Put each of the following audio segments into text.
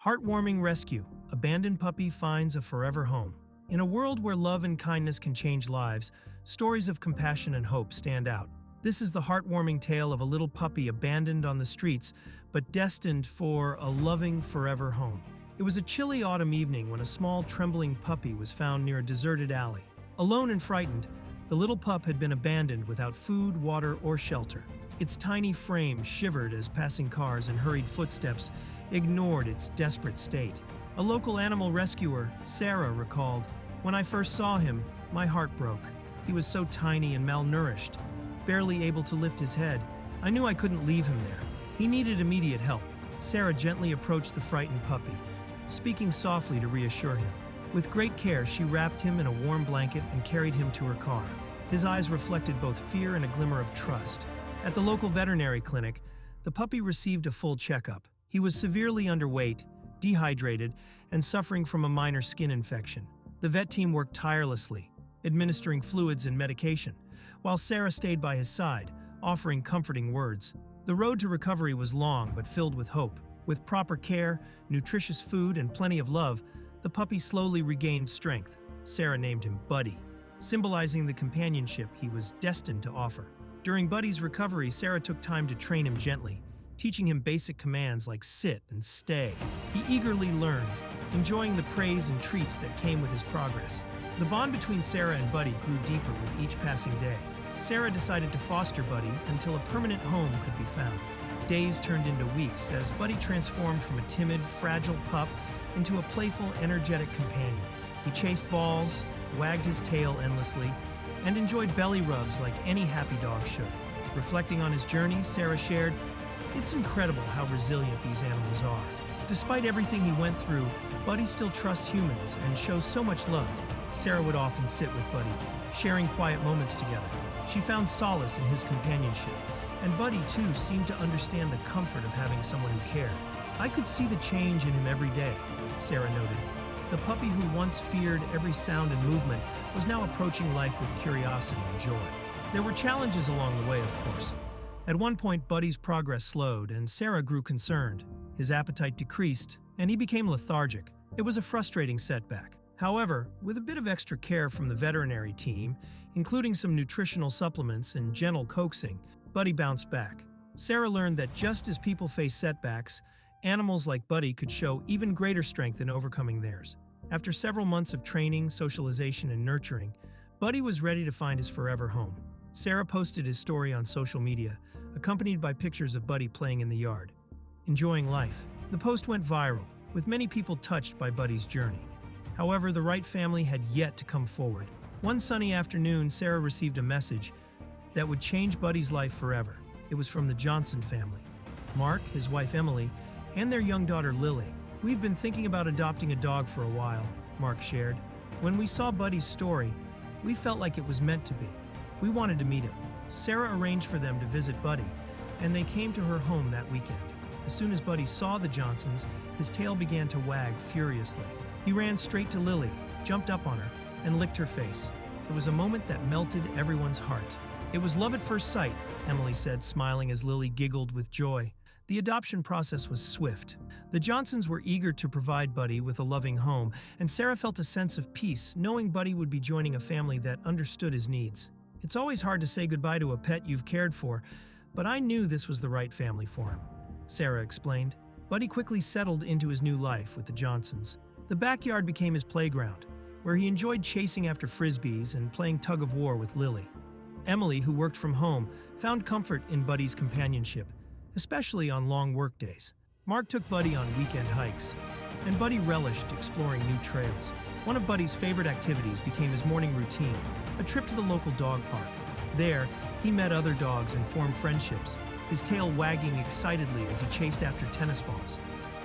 Heartwarming rescue. Abandoned puppy finds a forever home. In a world where love and kindness can change lives, stories of compassion and hope stand out. This is the heartwarming tale of a little puppy abandoned on the streets, but destined for a loving forever home. It was a chilly autumn evening when a small, trembling puppy was found near a deserted alley. Alone and frightened, the little pup had been abandoned without food, water, or shelter. Its tiny frame shivered as passing cars and hurried footsteps ignored its desperate state. A local animal rescuer, Sarah, recalled, "When I first saw him, my heart broke. He was so tiny and malnourished, barely able to lift his head. I knew I couldn't leave him there. He needed immediate help." Sarah gently approached the frightened puppy, speaking softly to reassure him. With great care, she wrapped him in a warm blanket and carried him to her car. His eyes reflected both fear and a glimmer of trust. At the local veterinary clinic, the puppy received a full checkup. He was severely underweight, dehydrated, and suffering from a minor skin infection. The vet team worked tirelessly, administering fluids and medication, while Sarah stayed by his side, offering comforting words. The road to recovery was long but filled with hope. With proper care, nutritious food, and plenty of love, the puppy slowly regained strength. Sarah named him Buddy, symbolizing the companionship he was destined to offer. During Buddy's recovery, Sarah took time to train him gently, teaching him basic commands like sit and stay. He eagerly learned, enjoying the praise and treats that came with his progress. The bond between Sarah and Buddy grew deeper with each passing day. Sarah decided to foster Buddy until a permanent home could be found. Days turned into weeks as Buddy transformed from a timid, fragile pup into a playful, energetic companion. He chased balls, wagged his tail endlessly, and enjoyed belly rubs like any happy dog should. Reflecting on his journey, Sarah shared, "It's incredible how resilient these animals are. Despite everything he went through, Buddy still trusts humans and shows so much love." Sarah would often sit with Buddy, sharing quiet moments together. She found solace in his companionship, and Buddy too seemed to understand the comfort of having someone who cared. "I could see the change in him every day," Sarah noted. The puppy who once feared every sound and movement was now approaching life with curiosity and joy. There were challenges along the way, of course. At one point, Buddy's progress slowed, and Sarah grew concerned. His appetite decreased, and he became lethargic. It was a frustrating setback. However, with a bit of extra care from the veterinary team, including some nutritional supplements and gentle coaxing, Buddy bounced back. Sarah learned that just as people face setbacks, animals like Buddy could show even greater strength in overcoming theirs. After several months of training, socialization, and nurturing, Buddy was ready to find his forever home. Sarah posted his story on social media, accompanied by pictures of Buddy playing in the yard, enjoying life. The post went viral, with many people touched by Buddy's journey. However, the right family had yet to come forward. One sunny afternoon, Sarah received a message that would change Buddy's life forever. It was from the Johnson family. Mark, his wife Emily, and their young daughter Lily. "We've been thinking about adopting a dog for a while," Mark shared. "When we saw Buddy's story, we felt like it was meant to be. We wanted to meet him." Sarah arranged for them to visit Buddy, and they came to her home that weekend. As soon as Buddy saw the Johnsons, his tail began to wag furiously. He ran straight to Lily, jumped up on her, and licked her face. It was a moment that melted everyone's heart. "It was love at first sight," Emily said, smiling as Lily giggled with joy. The adoption process was swift. The Johnsons were eager to provide Buddy with a loving home, and Sarah felt a sense of peace, knowing Buddy would be joining a family that understood his needs. "It's always hard to say goodbye to a pet you've cared for, but I knew this was the right family for him," Sarah explained. Buddy quickly settled into his new life with the Johnsons. The backyard became his playground, where he enjoyed chasing after frisbees and playing tug-of-war with Lily. Emily, who worked from home, found comfort in Buddy's companionship, especially on long work days. Mark took Buddy on weekend hikes, and Buddy relished exploring new trails. One of Buddy's favorite activities became his morning routine, a trip to the local dog park. There, he met other dogs and formed friendships, his tail wagging excitedly as he chased after tennis balls.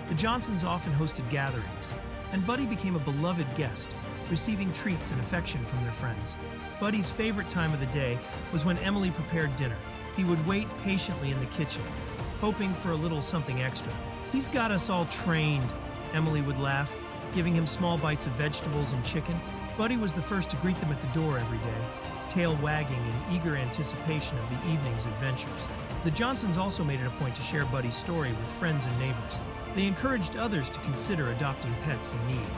The Johnsons often hosted gatherings, and Buddy became a beloved guest, receiving treats and affection from their friends. Buddy's favorite time of the day was when Emily prepared dinner. He would wait patiently in the kitchen, hoping for a little something extra. "He's got us all trained," Emily would laugh, giving him small bites of vegetables and chicken. Buddy was the first to greet them at the door every day, tail wagging in eager anticipation of the evening's adventures. The Johnsons also made it a point to share Buddy's story with friends and neighbors. They encouraged others to consider adopting pets in need.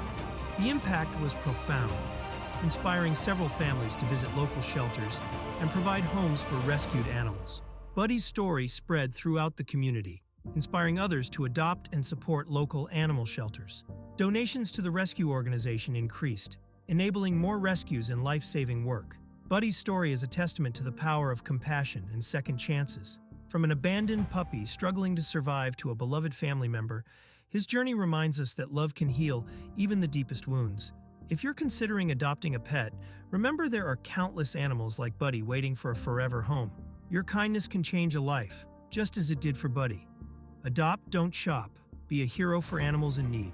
The impact was profound, inspiring several families to visit local shelters and provide homes for rescued animals. Buddy's story spread throughout the community, inspiring others to adopt and support local animal shelters. Donations to the rescue organization increased, enabling more rescues and life-saving work. Buddy's story is a testament to the power of compassion and second chances. From an abandoned puppy struggling to survive to a beloved family member, his journey reminds us that love can heal even the deepest wounds. If you're considering adopting a pet, remember there are countless animals like Buddy waiting for a forever home. Your kindness can change a life, just as it did for Buddy. Adopt, don't shop. Be a hero for animals in need.